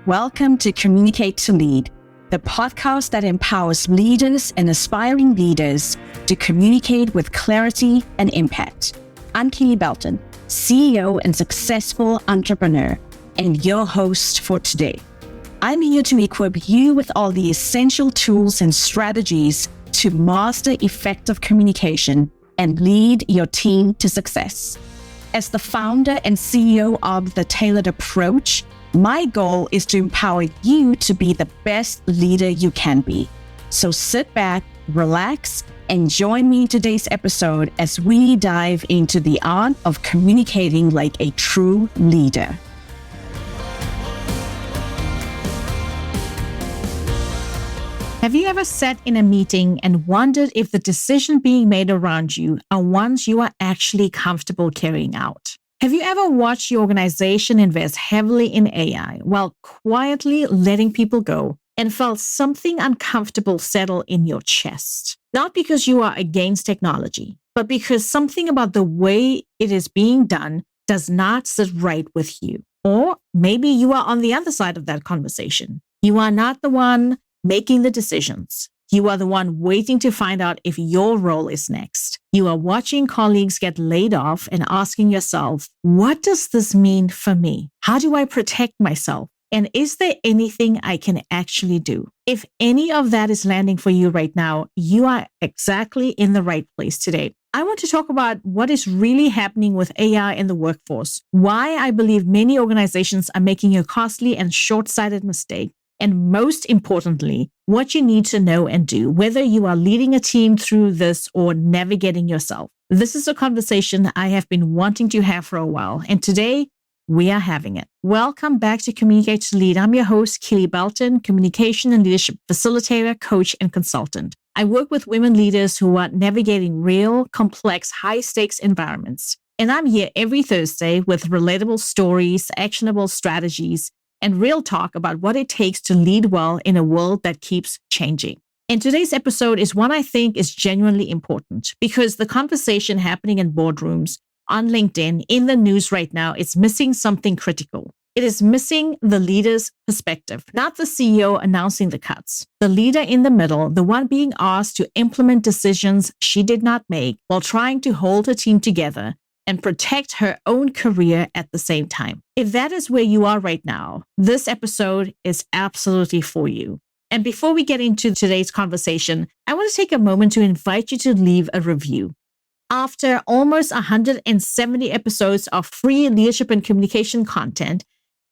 Welcome to Communicate to Lead, the podcast that empowers leaders and aspiring leaders to communicate with clarity and impact. I'm Kele Belton, CEO and successful entrepreneur, and your host for today. I'm here to equip you with all the essential tools and strategies to master effective communication and lead your team to success. As the founder and CEO of The Tailored Approach, my goal is to empower you to be the best leader you can be. So sit back, relax, and join me in today's episode as we dive into the art of communicating like a true leader. Have you ever sat in a meeting and wondered if the decisions being made around you are ones you are actually comfortable carrying out? Have you ever watched your organization invest heavily in AI while quietly letting people go and felt something uncomfortable settle in your chest? Not because you are against technology, but because something about the way it is being done does not sit right with you. Or maybe you are on the other side of that conversation. You are not the one making the decisions. You are the one waiting to find out if your role is next. You are watching colleagues get laid off and asking yourself, what does this mean for me? How do I protect myself? And is there anything I can actually do? If any of that is landing for you right now, you are exactly in the right place today. I want to talk about what is really happening with AI in the workforce, why I believe many organizations are making a costly and short-sighted mistake, and most importantly, what you need to know and do, whether you are leading a team through this or navigating yourself. This is a conversation I have been wanting to have for a while, and today we are having it. Welcome back to Communicate to Lead. I'm your host, Kele Belton, communication and leadership facilitator, coach, and consultant. I work with women leaders who are navigating real, complex, high-stakes environments. And I'm here every Thursday with relatable stories, actionable strategies, and real talk about what it takes to lead well in a world that keeps changing. And today's episode is one I think is genuinely important because the conversation happening in boardrooms, on LinkedIn, in the news right now, is missing something critical. It is missing the leader's perspective, not the CEO announcing the cuts. The leader in the middle, the one being asked to implement decisions she did not make while trying to hold her team together and protect her own career at the same time. If that is where you are right now, this episode is absolutely for you. And before we get into today's conversation, I want to take a moment to invite you to leave a review. After almost 170 episodes of free leadership and communication content,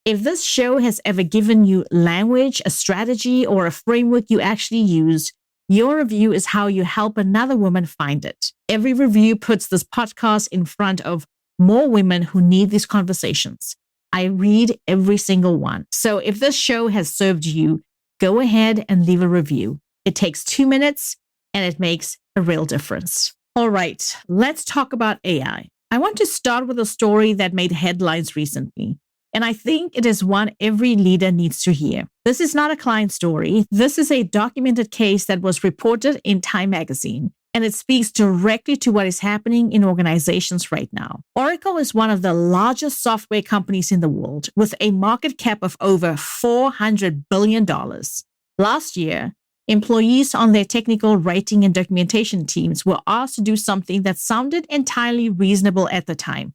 if this show has ever given you language, a strategy, or a framework you actually use, your review is how you help another woman find it. Every review puts this podcast in front of more women who need these conversations. I read every single one. So if this show has served you, go ahead and leave a review. It takes 2 minutes and it makes a real difference. All right, let's talk about AI. I want to start with a story that made headlines recently. And I think it is one every leader needs to hear. This is not a client story. This is a documented case that was reported in Time magazine, and it speaks directly to what is happening in organizations right now. Oracle is one of the largest software companies in the world, with a market cap of over $400 billion. Last year, employees on their technical writing and documentation teams were asked to do something that sounded entirely reasonable at the time.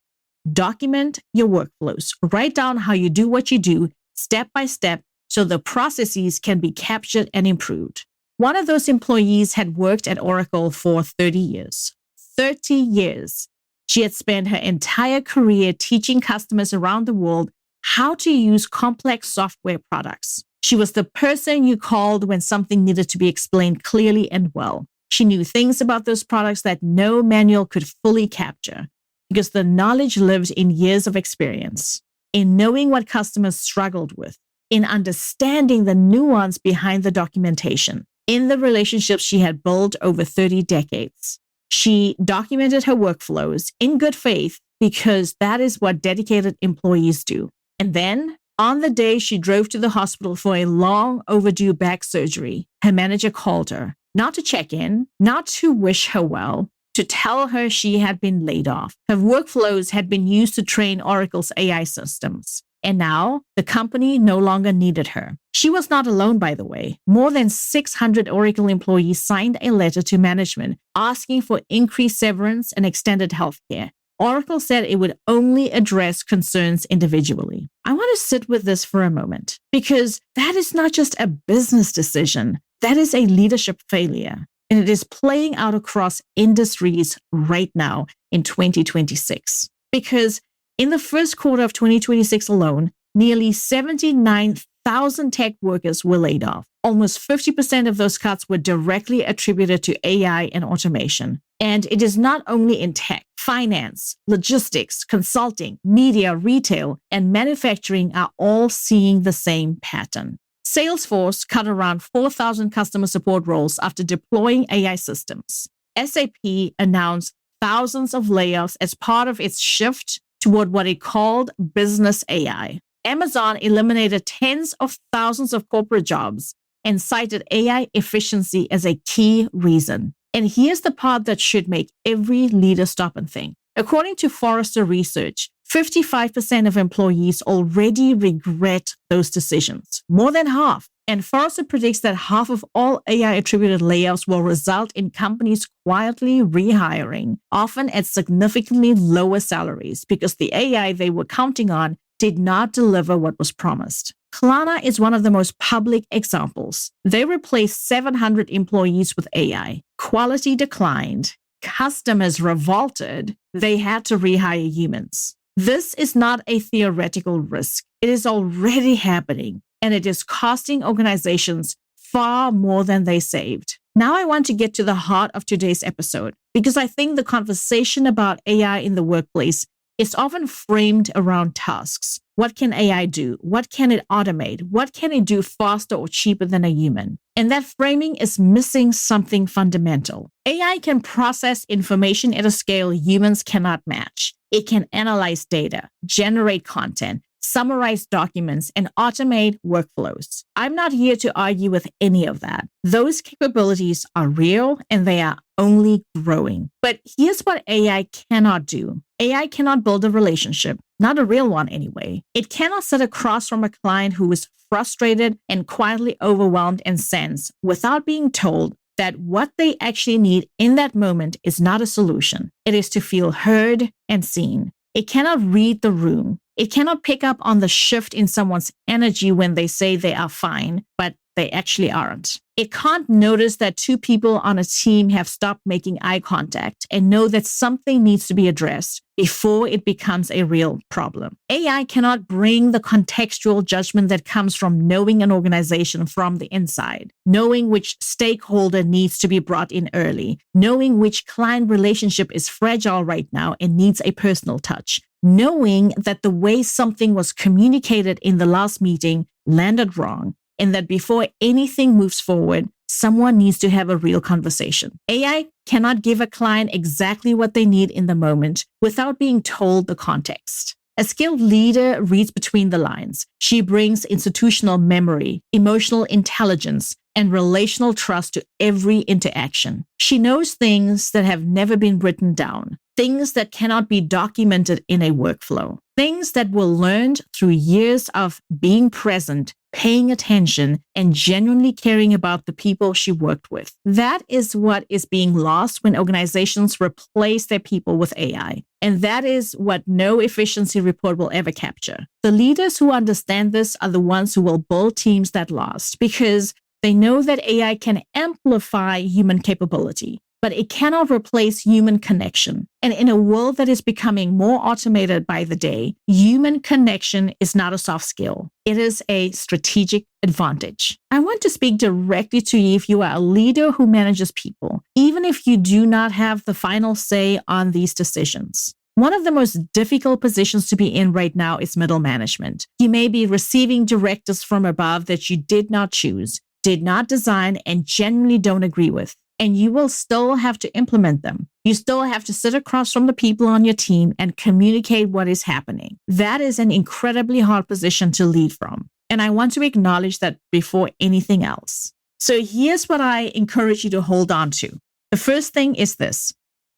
Document your workflows. Write down how you do what you do, step by step, so the processes can be captured and improved. One of those employees had worked at Oracle for 30 years. 30 years. She had spent her entire career teaching customers around the world how to use complex software products. She was the person you called when something needed to be explained clearly and well. She knew things about those products that no manual could fully capture, because the knowledge lived in years of experience, in knowing what customers struggled with, in understanding the nuance behind the documentation, in the relationships she had built over 30 decades. She documented her workflows in good faith because that is what dedicated employees do. And then, on the day she drove to the hospital for a long overdue back surgery, her manager called her, not to check in, not to wish her well, to tell her she had been laid off. Her workflows had been used to train Oracle's AI systems. And now the company no longer needed her. She was not alone, by the way. More than 600 Oracle employees signed a letter to management asking for increased severance and extended healthcare. Oracle said it would only address concerns individually. I want to sit with this for a moment because that is not just a business decision. That is a leadership failure. And it is playing out across industries right now in 2026. Because in the first quarter of 2026 alone, nearly 79,000 tech workers were laid off. Almost 50% of those cuts were directly attributed to AI and automation. And it is not only in tech, finance, logistics, consulting, media, retail, and manufacturing are all seeing the same pattern. Salesforce cut around 4,000 customer support roles after deploying AI systems. SAP announced thousands of layoffs as part of its shift toward what it called business AI. Amazon eliminated tens of thousands of corporate jobs and cited AI efficiency as a key reason. And here's the part that should make every leader stop and think. According to Forrester Research, 55% of employees already regret those decisions, more than half. And Forrester predicts that half of all AI-attributed layoffs will result in companies quietly rehiring, often at significantly lower salaries, because the AI they were counting on did not deliver what was promised. Klarna is one of the most public examples. They replaced 700 employees with AI. Quality declined. Customers revolted. They had to rehire humans. This is not a theoretical risk. It is already happening, and it is costing organizations far more than they saved. Now I want to get to the heart of today's episode, because I think the conversation about AI in the workplace is often framed around tasks. What can AI do? What can it automate? What can it do faster or cheaper than a human? And that framing is missing something fundamental. AI can process information at a scale humans cannot match. It can analyze data, generate content, summarize documents, and automate workflows. I'm not here to argue with any of that. Those capabilities are real and they are only growing. But here's what AI cannot do. AI cannot build a relationship, not a real one anyway. It cannot sit across from a client who is frustrated and quietly overwhelmed and sense without being told that what they actually need in that moment is not a solution. It is to feel heard and seen. It cannot read the room. It cannot pick up on the shift in someone's energy when they say they are fine, but they actually aren't. It can't notice that two people on a team have stopped making eye contact and know that something needs to be addressed before it becomes a real problem. AI cannot bring the contextual judgment that comes from knowing an organization from the inside, knowing which stakeholder needs to be brought in early, knowing which client relationship is fragile right now and needs a personal touch, knowing that the way something was communicated in the last meeting landed wrong, and that before anything moves forward, someone needs to have a real conversation. AI cannot give a client exactly what they need in the moment without being told the context. A skilled leader reads between the lines. She brings institutional memory, emotional intelligence, and relational trust to every interaction. She knows things that have never been written down, things that cannot be documented in a workflow, things that were learned through years of being present, paying attention, and genuinely caring about the people she worked with. That is what is being lost when organizations replace their people with AI. And that is what no efficiency report will ever capture. The leaders who understand this are the ones who will build teams that last, because they know that AI can amplify human capability, but it cannot replace human connection. And in a world that is becoming more automated by the day, human connection is not a soft skill. It is a strategic advantage. I want to speak directly to you if you are a leader who manages people, even if you do not have the final say on these decisions. One of the most difficult positions to be in right now is middle management. You may be receiving directives from above that you did not choose, did not design, and genuinely don't agree with. And you will still have to implement them. You still have to sit across from the people on your team and communicate what is happening. That is an incredibly hard position to lead from. And I want to acknowledge that before anything else. So here's what I encourage you to hold on to. The first thing is this.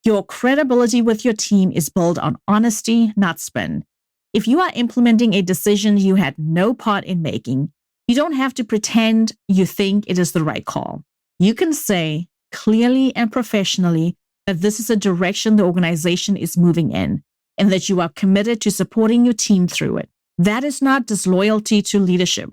Your credibility with your team is built on honesty, not spin. If you are implementing a decision you had no part in making, you don't have to pretend you think it is the right call. You can say clearly and professionally that this is a direction the organization is moving in and that you are committed to supporting your team through it. That is not disloyalty to leadership.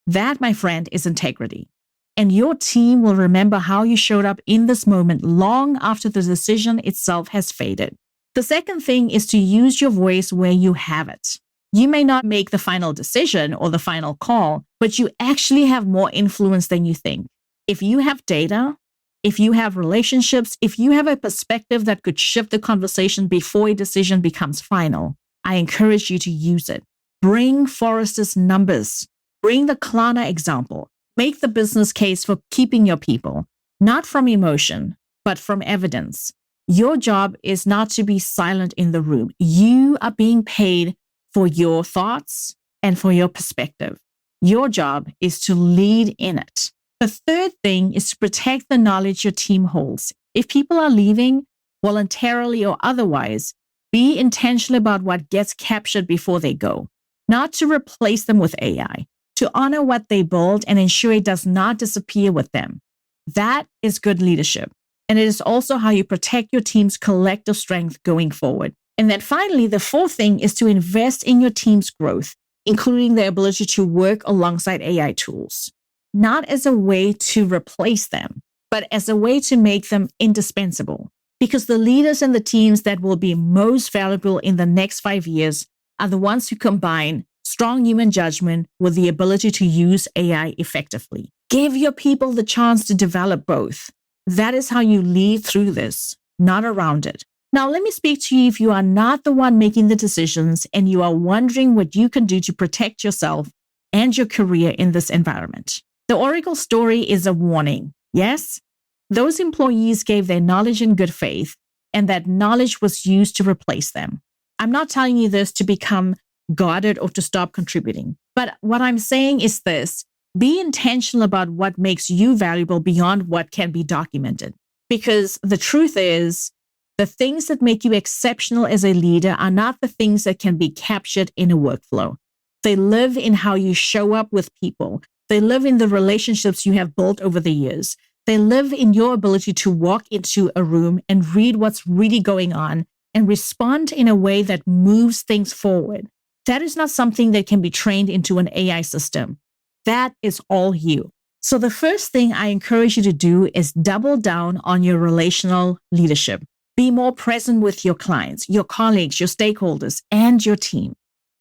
That, my friend, is integrity. And your team will remember how you showed up in this moment long after the decision itself has faded. The second thing is to use your voice where you have it. You may not make the final decision or the final call, but you actually have more influence than you think. If you have data, if you have relationships, if you have a perspective that could shift the conversation before a decision becomes final, I encourage you to use it. Bring Forrester's numbers. Bring the Klarna example. Make the business case for keeping your people, not from emotion, but from evidence. Your job is not to be silent in the room. You are being paid for your thoughts and for your perspective. Your job is to lead in it. The third thing is to protect the knowledge your team holds. If people are leaving, voluntarily or otherwise, be intentional about what gets captured before they go, not to replace them with AI, to honor what they build and ensure it does not disappear with them. That is good leadership. And it is also how you protect your team's collective strength going forward. And then finally, the fourth thing is to invest in your team's growth, including the ability to work alongside AI tools, not as a way to replace them, but as a way to make them indispensable. Because the leaders and the teams that will be most valuable in the next 5 years are the ones who combine strong human judgment with the ability to use AI effectively. Give your people the chance to develop both. That is how you lead through this, not around it. Now, let me speak to you if you are not the one making the decisions and you are wondering what you can do to protect yourself and your career in this environment. The Oracle story is a warning. Yes, those employees gave their knowledge in good faith, and that knowledge was used to replace them. I'm not telling you this to become guarded or to stop contributing. But what I'm saying is this: be intentional about what makes you valuable beyond what can be documented. Because the truth is, the things that make you exceptional as a leader are not the things that can be captured in a workflow. They live in how you show up with people. They live in the relationships you have built over the years. They live in your ability to walk into a room and read what's really going on and respond in a way that moves things forward. That is not something that can be trained into an AI system. That is all you. So the first thing I encourage you to do is double down on your relational leadership. Be more present with your clients, your colleagues, your stakeholders, and your team.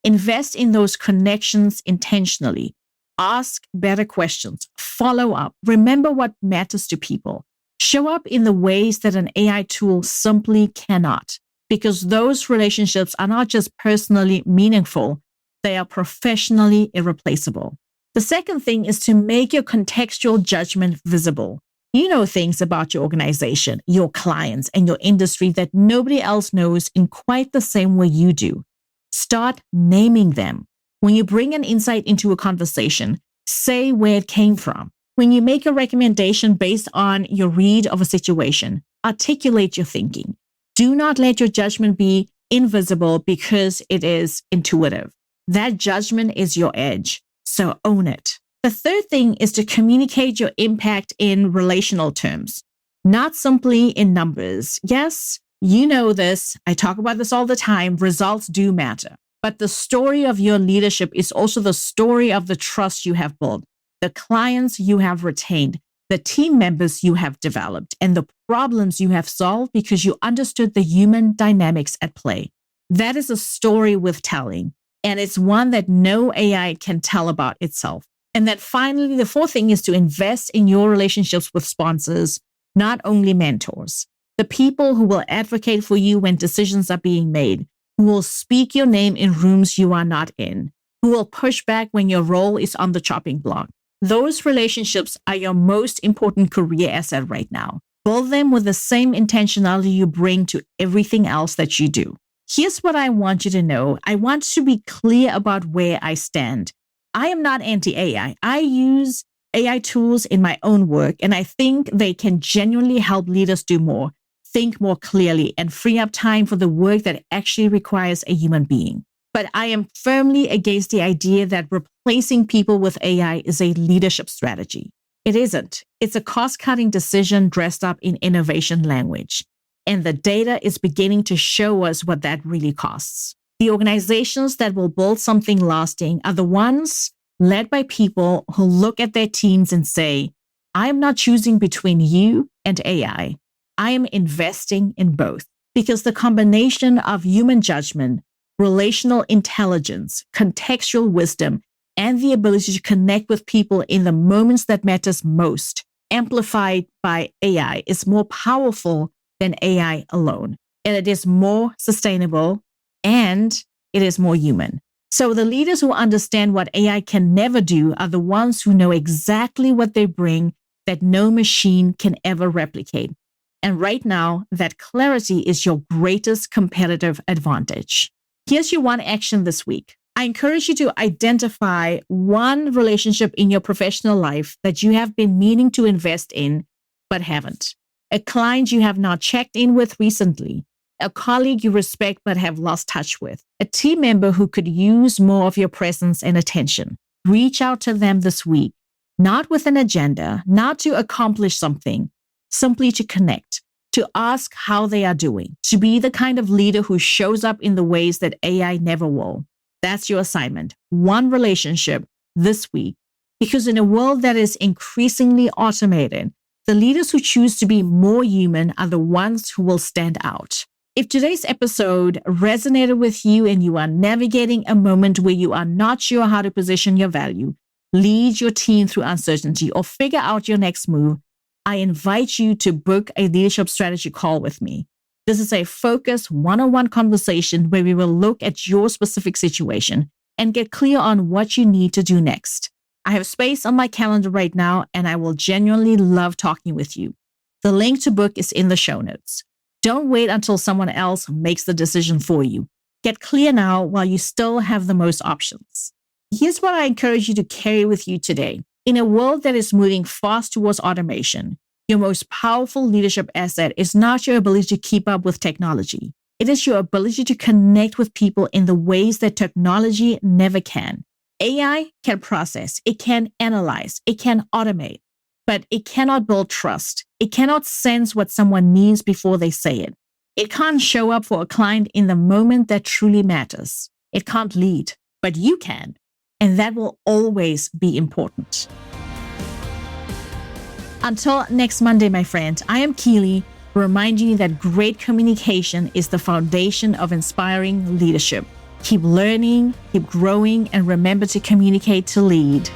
Invest in those connections intentionally. Ask better questions. Follow up. Remember what matters to people. Show up in the ways that an AI tool simply cannot, because those relationships are not just personally meaningful, they are professionally irreplaceable. The second thing is to make your contextual judgment visible. You know things about your organization, your clients, and your industry that nobody else knows in quite the same way you do. Start naming them. When you bring an insight into a conversation, say where it came from. When you make a recommendation based on your read of a situation, articulate your thinking. Do not let your judgment be invisible because it is intuitive. That judgment is your edge, so own it. The third thing is to communicate your impact in relational terms, not simply in numbers. Yes, you know this. I talk about this all the time. Results do matter. But the story of your leadership is also the story of the trust you have built, the clients you have retained, the team members you have developed, and the problems you have solved because you understood the human dynamics at play. That is a story worth telling, and it's one that no AI can tell about itself. And then finally, the fourth thing is to invest in your relationships with sponsors, not only mentors. The people who will advocate for you when decisions are being made, who will speak your name in rooms you are not in, who will push back when your role is on the chopping block. Those relationships are your most important career asset right now. Build them with the same intentionality you bring to everything else that you do. Here's what I want you to know. I want to be clear about where I stand. I am not anti-AI. I use AI tools in my own work, and I think they can genuinely help leaders do more, think more clearly, and free up time for the work that actually requires a human being. But I am firmly against the idea that replacing people with AI is a leadership strategy. It isn't. It's a cost-cutting decision dressed up in innovation language. And the data is beginning to show us what that really costs. The organizations that will build something lasting are the ones led by people who look at their teams and say, I am not choosing between you and AI. I am investing in both. Because the combination of human judgment, relational intelligence, contextual wisdom, and the ability to connect with people in the moments that matters most, amplified by AI, is more powerful than AI alone. And it is more sustainable and it is more human. So the leaders who understand what AI can never do are the ones who know exactly what they bring that no machine can ever replicate. And right now, that clarity is your greatest competitive advantage. Here's your one action this week. I encourage you to identify one relationship in your professional life that you have been meaning to invest in, but haven't. A client you have not checked in with recently. A colleague you respect but have lost touch with. A team member who could use more of your presence and attention. Reach out to them this week, not with an agenda, not to accomplish something, simply to connect, to ask how they are doing, to be the kind of leader who shows up in the ways that AI never will. That's your assignment. One relationship this week. Because in a world that is increasingly automated, the leaders who choose to be more human are the ones who will stand out. If today's episode resonated with you and you are navigating a moment where you are not sure how to position your value, lead your team through uncertainty, or figure out your next move, I invite you to book a leadership strategy call with me. This is a focused one-on-one conversation where we will look at your specific situation and get clear on what you need to do next. I have space on my calendar right now, and I will genuinely love talking with you. The link to book is in the show notes. Don't wait until someone else makes the decision for you. Get clear now while you still have the most options. Here's what I encourage you to carry with you today. In a world that is moving fast towards automation, your most powerful leadership asset is not your ability to keep up with technology. It is your ability to connect with people in the ways that technology never can. AI can process, it can analyze, it can automate, but it cannot build trust. It cannot sense what someone needs before they say it. It can't show up for a client in the moment that truly matters. It can't lead, but you can. And that will always be important. Until next Monday, my friend, I am Kele, reminding you that great communication is the foundation of inspiring leadership. Keep learning, keep growing, and remember to communicate to lead.